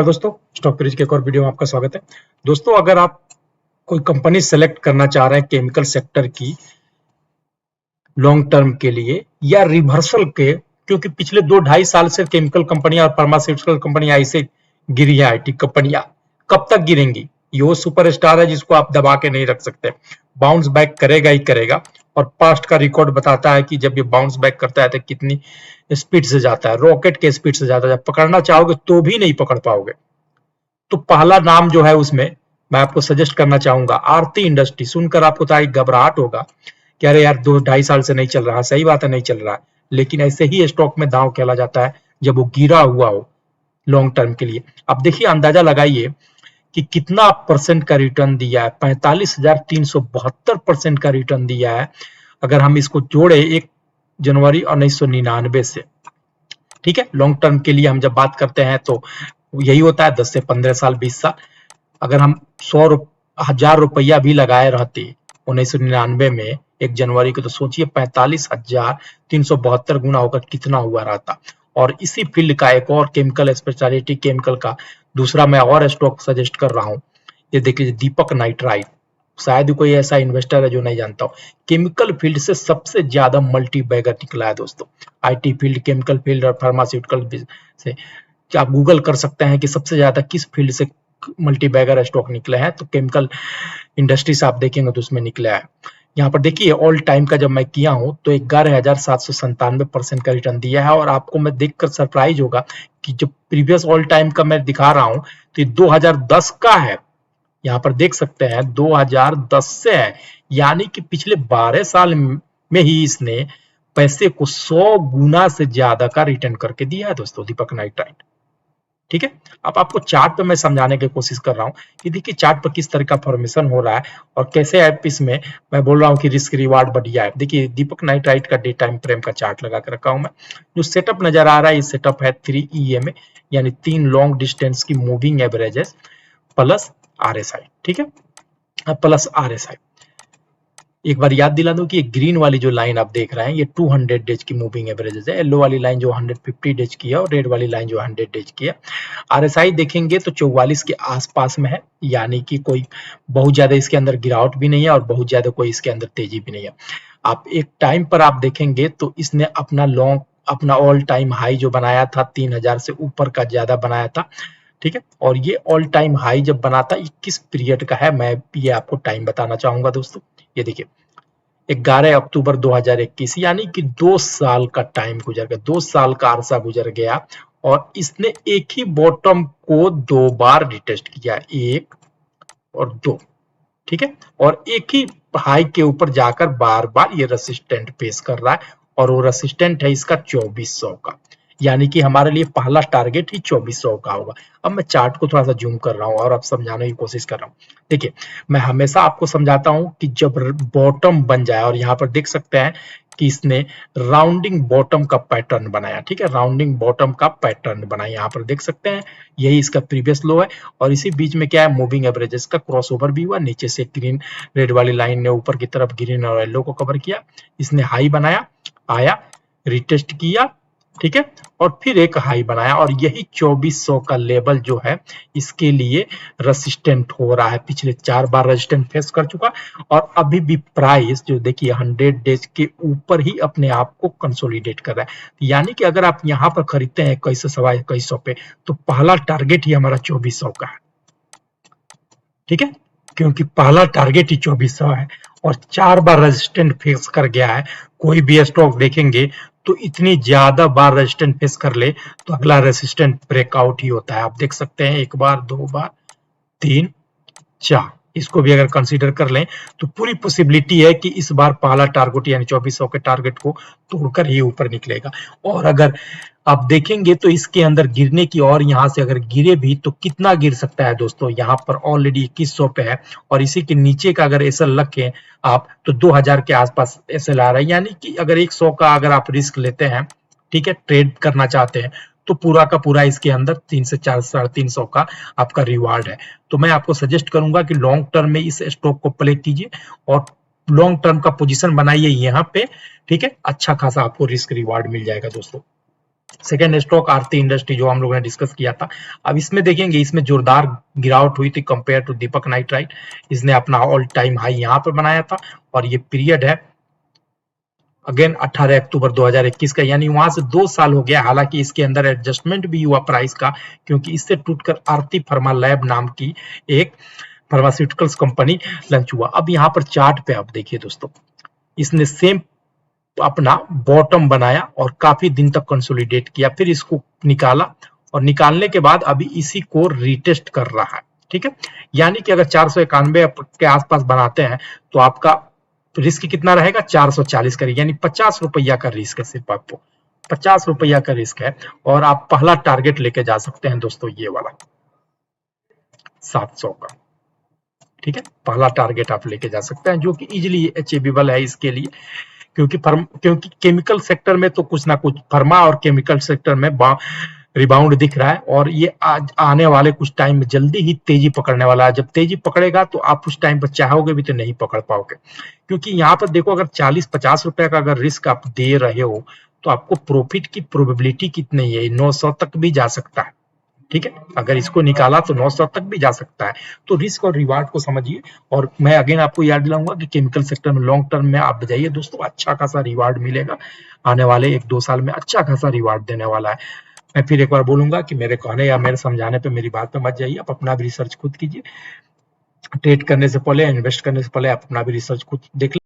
नमस्कार दोस्तों, stock bridge के एक और वीडियो में आपका स्वागत है। दोस्तों, अगर आप कोई कंपनी सेलेक्ट करना चाह रहे हैं केमिकल सेक्टर की लॉन्ग टर्म के लिए या रिवर्सल के, क्योंकि पिछले 2-2.5 साल से केमिकल कंपनियां और फार्मास्यूटिकल कंपनियां ऐसे गिरी है। आईटी कंपनियां कब तक गिरेंगी? ये वो सुपरस्टार है जिसको आप दबा के नहीं रख सकते। बाउंस बैक करेगा ही करेगा और पास्ट का रिकॉर्ड बताता है कि जब ये बाउंस बैक करता है तो कितनी स्पीड से जाता है, रॉकेट के स्पीड से जाता है। जब पकड़ना चाहोगे तो भी नहीं पकड़ पाओगे। तो पहला नाम जो है उसमें मैं आपको सजेस्ट करना चाहूंगा आरती इंडस्ट्री। सुनकर आपको तो एक घबराहट होगा कि अरे यार 2-2.5 साल से नहीं चल रहा। सही बात है, नहीं चल रहा है, लेकिन ऐसे ही स्टॉक में दांव खेला जाता है जब वो गिरा हुआ हो लॉन्ग टर्म के लिए। अब देखिए, अंदाजा लगाइए कि कितना परसेंट का रिटर्न दिया है। 45,372% का रिटर्न दिया है अगर हम इसको जोड़े 1 जनवरी 1999 से। ठीक है, लॉन्ग टर्म के लिए हम जब बात करते हैं तो यही होता है 10 से 15 साल, 20 साल। अगर हम 100,000 रुपया भी लगाए रहते 1999 में 1 जनवरी को, तो सोचिए 45,372 गुना होकर कितना हुआ रहता। और इसी फील्ड का एक और केमिकल स्पेशलिटी केमिकल का दूसरा मैं और स्टॉक सजेस्ट कर रहा हूँ। ये देखिए, दीपक नाइट्राइट। शायद कोई ऐसा इन्वेस्टर है जो नहीं जानता हो। केमिकल फील्ड से सबसे ज्यादा मल्टी बैगर निकला है दोस्तों। आईटी फील्ड, केमिकल फील्ड और फार्मास्यूटिकल से आप गूगल कर सकते हैं कि सबसे ज्यादा किस फील्ड से मल्टी बैगर स्टॉक निकले हैं। तो केमिकल इंडस्ट्री से आप देखेंगे तो उसमें निकला है। यहाँ पर देखिए, ऑल टाइम का जब मैं किया हूं तो 11,797% का रिटर्न दिया है। और आपको मैं देखकर सरप्राइज होगा कि जो प्रीवियस ऑल टाइम का मैं दिखा रहा हूं तो ये 2010 का है। यहाँ पर देख सकते हैं 2010 से है, यानी कि पिछले 12 साल में ही इसने पैसे को 100 गुना से ज्यादा का रिटर्न करके दिया है दोस्तों, दीपक नाइट्राइट। ठीक है, अब आपको चार्ट पे मैं समझाने की कोशिश कर रहा हूँ कि देखिए चार्ट पर किस तरह का फॉर्मेशन हो रहा है और कैसे ऐप इसमें मैं बोल रहा हूँ कि रिस्क रिवार्ड बढ़िया है। देखिए, दीपक नाइट्राइट का डे टाइम फ्रेम का चार्ट लगा के रखा हूं मैं। जो सेटअप नजर आ रहा है, ये सेटअप है 3 EMA, यानी 3 लॉन्ग डिस्टेंस की मूविंग एवरेजेस प्लस RSI। ठीक है, प्लस RSI। एक बार याद दिला दूं कि ये ग्रीन वाली जो लाइन आप देख रहे हैं ये 200 डेज की मूविंग एवरेजेस है। येलो वाली लाइन जो 150 डेज की है और रेड वाली लाइन जो 100 डेज की है। RSI देखेंगे तो 44 के आसपास में है, यानी कि कोई बहुत ज्यादा इसके अंदर गिरावट भी नहीं है और बहुत ज्यादा कोई इसके अंदर तेजी भी नहीं है। आप एक टाइम पर आप देखेंगे तो इसने अपना ऑल टाइम हाई जो बनाया था 3,000 से ऊपर का ज्यादा बनाया था। ठीक है, और ये ऑल टाइम हाई जब बना था 21 पीरियड का है। मैं ये आपको टाइम बताना चाहूंगा दोस्तों। ये देखिए, 11 अक्टूबर 2021, यानी कि 2 साल का टाइम गुजर गया, 2 साल का अरसा गुजर गया और इसने एक ही बॉटम को 2 बार रिटेस्ट किया, 1 और 2। ठीक है, और एक ही हाई के ऊपर जाकर बार बार ये रेसिस्टेंट फेस कर रहा है और वो रेसिस्टेंट है इसका 2400 का, यानी कि हमारे लिए पहला टारगेट ही 2400 का होगा। अब मैं चार्ट को थोड़ा सा जूम कर रहा हूँ और अब समझाने की कोशिश कर रहा हूँ। देखिए, मैं हमेशा आपको समझाता हूँ कि जब बॉटम बन जाए, और यहाँ पर देख सकते हैं कि इसने राउंडिंग बॉटम का पैटर्न बनाया। ठीक है, राउंडिंग बॉटम का पैटर्न बनाया, यहाँ पर देख सकते हैं यही इसका प्रीवियस लो है। और इसी बीच में क्या है, मूविंग एवरेजेस का क्रॉसओवर भी हुआ। नीचे से ग्रीन रेड वाली लाइन ने ऊपर की तरफ ग्रीन और येलो को कवर किया। इसने हाई बनाया, आया, रिटेस्ट किया। ठीक है, और फिर एक हाई बनाया और यही 2400 का लेवल जो है इसके लिए रेसिस्टेंट हो रहा है। पिछले 4 बार रेसिस्टेंट फेस कर चुका और अभी भी प्राइस जो देखिए 100 डेज के ऊपर ही अपने आप को कंसोलिडेट कर रहा है। यानी कि अगर आप यहाँ पर खरीदते हैं 2100 पे, तो पहला टारगेट ही हमारा 2400 का है। ठीक है, क्योंकि पहला टारगेट ही 2400 है और 4 बार रेजिस्टेंट फेस कर गया है। कोई भी स्टॉक देखेंगे तो इतनी ज्यादा बार रेजिस्टेंट फेस कर ले तो अगला रेजिस्टेंट ब्रेकआउट ही होता है। आप देख सकते हैं 1 बार, 2 बार, 3, 4, इसको भी अगर कंसीडर कर लें तो पूरी पॉसिबिलिटी है कि इस बार पहला टारगेट यानी 2400 के टारगेट को तोड़कर ही ऊपर निकलेगा। और अगर आप देखेंगे तो इसके अंदर गिरने की, और यहां से अगर गिरे भी तो कितना गिर सकता है दोस्तों, यहाँ पर ऑलरेडी 2100 पे है और इसी के नीचे का अगर एसएल रखें आप तो 2000 के आसपास एसएल आ रहा है। यानी कि अगर 100 का अगर आप रिस्क लेते हैं, ठीक है, ट्रेड करना चाहते हैं, तो पूरा का पूरा इसके अंदर 3 से 4 350 का आपका रिवार्ड है। तो मैं आपको सजेस्ट करूंगा कि लॉन्ग टर्म में इस स्टॉक को प्ले कीजिए और लॉन्ग टर्म का पोजीशन बनाइए यहाँ पे। ठीक है, अच्छा खासा आपको रिस्क रिवार्ड मिल जाएगा दोस्तों। सेकेंड स्टॉक आरती इंडस्ट्री जो हम लोगों ने डिस्कस किया था। अब इसमें देखेंगे, इसमें जोरदार गिरावट हुई थी कंपेयर टू दीपक नाइट्राइट। इसने अपना ऑल टाइम हाई यहाँ पर बनाया था और ये पीरियड है अगेन 18 अक्टूबर 2021 का, यानी वहां से 2 साल हो गया। हालांकि इसके अंदर एडजस्टमेंट भी हुआ प्राइस का, क्योंकि इससे टूटकर आरती फार्मा लैब नाम की एक फार्मास्यूटिकल्स कंपनी लॉन्च हुआ। अब यहाँ पर चार्ट पे आप देखिए दोस्तों, इसने सेम अपना बॉटम बनाया और काफी दिन तक कंसोलिडेट किया, फिर इसको निकाला और निकालने के बाद अभी इसी को रिटेस्ट कर रहा है। ठीक है, यानी कि अगर 491 के आसपास बनाते हैं तो आपका रिस्क कितना रहेगा, 440 का, यानी 50 रुपया का रिस्क है, सिर्फ आपको 50 रुपया का रिस्क है। और आप पहला टारगेट लेके जा सकते हैं दोस्तों, ये वाला 700 का। ठीक है, पहला टारगेट आप लेके जा सकते हैं, जो कि इजिली अचीवेबल है इसके लिए, क्योंकि केमिकल सेक्टर में तो कुछ ना कुछ, फार्मा और केमिकल सेक्टर में रिबाउंड दिख रहा है और ये आज आने वाले कुछ टाइम में जल्दी ही तेजी पकड़ने वाला है। जब तेजी पकड़ेगा तो आप उस टाइम पर चाहोगे भी तो नहीं पकड़ पाओगे, क्योंकि यहाँ पर देखो, अगर 40-50 रुपए का अगर रिस्क आप दे रहे हो तो आपको प्रॉफिट की प्रोबेबिलिटी कितनी है, 900 तक भी जा सकता है। ठीक है, अगर इसको निकाला तो 900 तक भी जा सकता है। तो रिस्क और रिवार्ड को समझिए। और मैं अगेन आपको याद दिलाऊंगा कि केमिकल सेक्टर में लॉन्ग टर्म में आप जाइए दोस्तों, अच्छा खासा रिवार्ड मिलेगा। आने वाले 1-2 साल में अच्छा खासा रिवार्ड देने वाला है। मैं फिर एक बार बोलूंगा कि मेरे कहने या मेरे समझाने पे मेरी बात पे मत जाइए, आप अपना भी रिसर्च खुद कीजिए। ट्रेड करने से पहले, इन्वेस्ट करने से पहले आप अपना भी रिसर्च खुद देख